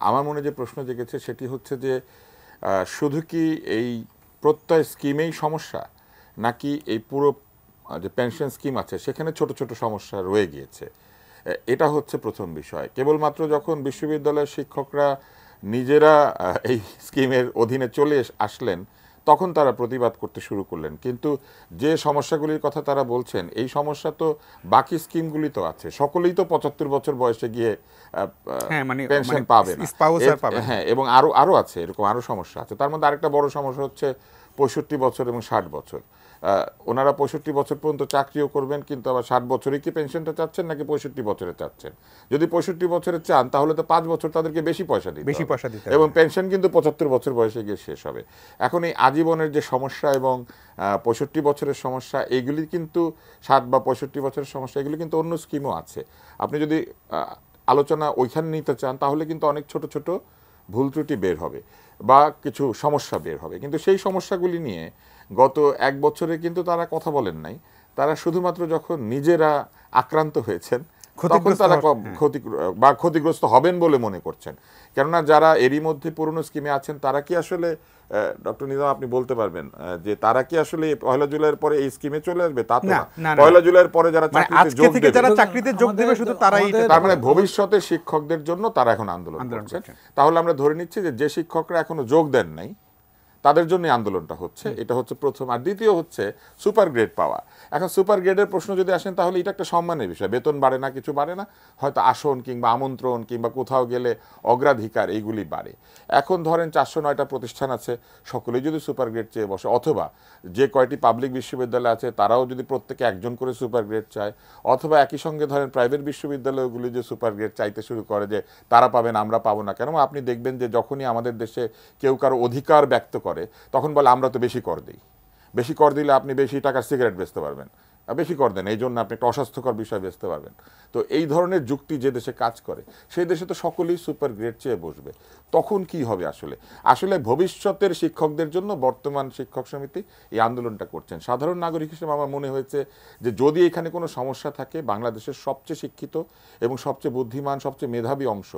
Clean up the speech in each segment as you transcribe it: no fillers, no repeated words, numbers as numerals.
আমার মনে যে প্রশ্ন জেগেছে সেটি হচ্ছে যে শুধু কি এই প্রত্যয় স্কিমেই সমস্যা, নাকি এই পুরো যে পেনশন স্কিম আছে সেখানে ছোট ছোট সমস্যা রয়ে গিয়েছে? এটা হচ্ছে প্রথম বিষয়। কেবলমাত্র যখন বিশ্ববিদ্যালয়ের শিক্ষকরা নিজেরা এই স্কিমের অধীনে চলে আসলেন তখন তারা প্রতিবাদ করতে শুরু করলেন, কিন্তু যে সমস্যাগুলির কথা তারা বলছেন এই সমস্যা তো বাকি স্কিমগুলি তো আছে। সকলেই তো ৭৫ বছর বয়সে গিয়ে পেনশন পাবে না। হ্যাঁ, এবং আরো আরো আছে, এরকম আরো সমস্যা আছে। তার মধ্যে আরেকটা বড় সমস্যা হচ্ছে ৬৫ বছর এবং ৬০ বছর। ওনারা ৬৫ বছর পর্যন্ত চাকরিও করবেন, কিন্তু আবার ৬০ বছরে কি পেনশনটা চাচ্ছেন নাকি ৬৫ বছরে চাচ্ছেন? যদি ৬৫ বছরে চান তাহলে তো ৫ বছর তাদেরকে বেশি পয়সা দিতে হবে, এবং পেনশন কিন্তু ৭৫ বছর বয়সে গিয়ে শেষ হবে। এখন এই আজীবনের যে সমস্যা এবং ৬৫ বছরের সমস্যা, এইগুলি কিন্তু ৬০ বা ৬৫ বছরের সমস্যা, এগুলি কিন্তু অন্য স্কিমও আছে। আপনি যদি আলোচনা ওইখানে নিতে চান তাহলে কিন্তু অনেক ছোট ছোট ভুল ত্রুটি বের হবে বা কিছু সমস্যা বের হবে, কিন্তু সেই সমস্যাগুলি নিয়ে গত ১ বছরে কিন্তু তারা কথা বলেন নাই। তারা শুধুমাত্র যখন নিজেরা আক্রান্ত হয়েছেন তখন তারা ক্ষতিগ্রস্ত হবেন বলে মনে করছেন। কেননা যারা এরই মধ্যে পুরনো স্কিমে আছেন তারা কি আসলে, ডক্টর নিজাম আপনি বলতে পারবেন যে তারা কি আসলে ১ জুলাইয়ের পরে এই স্কিমে চলে আসবে? তা তো না। ১ জুলাইয়ের পরে যারা চাকরিতে যোগ দেবে শুধু তারাই, তার মানে ভবিষ্যতের শিক্ষকদের জন্য তারা এখন আন্দোলন করছেন। তাহলে আমরা ধরে নিচ্ছি যে শিক্ষকরা এখনো যোগ দেন নাই তাদের জন্য আন্দোলনটা হচ্ছে। এটা হচ্ছে প্রথম। আর দ্বিতীয় হচ্ছে সুপার গ্রেড পাওয়া। এখন সুপার গ্রেডের প্রশ্ন যদি আসেন তাহলে এটা একটা সম্মানের বিষয়। বেতন বাড়ে না, কিছু বাড়ে না, হয়তো আসন কিংবা আমন্ত্রণ কিংবা কোথাও গেলে অগ্রাধিকার এইগুলি বাড়ে। এখন ধরেন ৪০৯টা প্রতিষ্ঠান আছে, সকলেই যদি সুপার গ্রেড চেয়ে বসে, অথবা যে কয়টি পাবলিক বিশ্ববিদ্যালয় আছে তারাও যদি প্রত্যেকে একজন করে সুপার গ্রেড চায়, অথবা একই সঙ্গে ধরেন প্রাইভেট বিশ্ববিদ্যালয়গুলি যে সুপার গ্রেড চাইতে শুরু করে যে তারা পাবেন আমরা পাবো না কেন, আপনি দেখবেন যে যখনই আমাদের দেশে কেউ কারো অধিকার ব্যক্ত করে তখন বলে আমরা তো বেশি কর দিই। বেশি কর দিলে আপনি বেশি টাকার সিগারেট বেচতে পারবেন, বেশি কর দেন এই জন্য আপনি একটা অস্বাস্থ্যকর বিষয় বেচতে পারবেন। তো এই ধরনের যুক্তি যে দেশে কাজ করে সেই দেশে তো সকলেই সুপার গ্রেড চেয়ে বসবে। তখন কি হবে? আসলে ভবিষ্যতের শিক্ষকদের জন্য বর্তমান শিক্ষক সমিতি এই আন্দোলনটা করছেন। সাধারণ নাগরিক হিসেবে আমার মনে হয়েছে যে যদি এখানে কোনো সমস্যা থাকে, বাংলাদেশের সবচেয়ে শিক্ষিত এবং সবচেয়ে বুদ্ধিমান, সবচেয়ে মেধাবী অংশ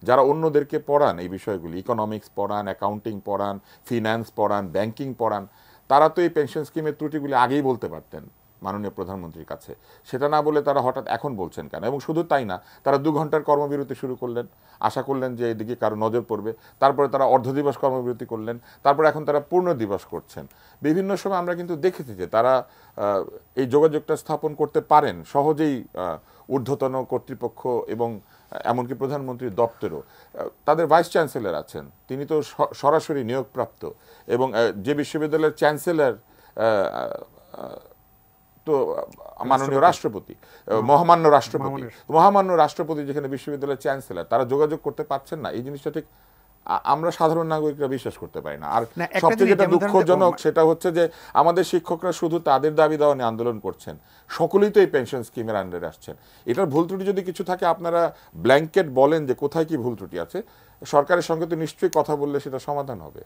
যারা অন্যদেরকে পড়ান এই বিষয়গুলি, ইকোনমিক্স পড়ান, অ্যাকাউন্টিং পড়ান, ফিন্যান্স পড়ান, ব্যাংকিং পড়ান, তারা তো এই পেনশন স্কিমের ত্রুটিগুলি আগেই বলতে পারতেন মাননীয় প্রধানমন্ত্রীর কাছে। সেটা না বলে তারা হঠাৎ এখন বলছেন কেন? এবং শুধু তাই না, তারা ২ ঘন্টার কর্মবিরতি শুরু করলেন, আশা করলেন যে এদিকে কারো নজর পড়বে। তারপরে তারা অর্ধ দিবস কর্মবিরতি করলেন, তারপরে এখন তারা পূর্ণ দিবস করছেন। বিভিন্ন সময় আমরা কিন্তু দেখেছি যে তারা এই যোগাযোগটা স্থাপন করতে পারেন সহজেই ঊর্ধ্বতন কর্তৃপক্ষ এবং এমনকি প্রধানমন্ত্রীর দপ্তরও। তাদের ভাইস চ্যান্সেলর আছেন, তিনি তো সরাসরি নিয়োগপ্রাপ্ত, এবং যে বিশ্ববিদ্যালয়ের চ্যান্সেলর তো মাননীয় রাষ্ট্রপতি, মহামান্য রাষ্ট্রপতি যেখানে বিশ্ববিদ্যালয়ের চ্যান্সেলর, তারা যোগাযোগ করতে পারছেন না। এই জিনিসটা ঠিক আমরা সাধারণ নাগরিকরা বিশ্বাস করতে পারি না। আর সবচেয়ে যেটা দুঃখজনক সেটা হচ্ছে যে আমাদের শিক্ষকরা শুধু তাদের দাবি দাওয়া নিয়ে আন্দোলন করছেন, সকলেই তো এই পেনশন স্কিমের আন্ডারে আসছেন। এটার ভুল ত্রুটি যদি কিছু থাকে আপনারা ব্ল্যাঙ্কেট বলেন যে কোথায় কি ভুল ত্রুটি আছে, সরকারের সঙ্গে তো নিশ্চয়ই কথা বললে সেটা সমাধান হবে।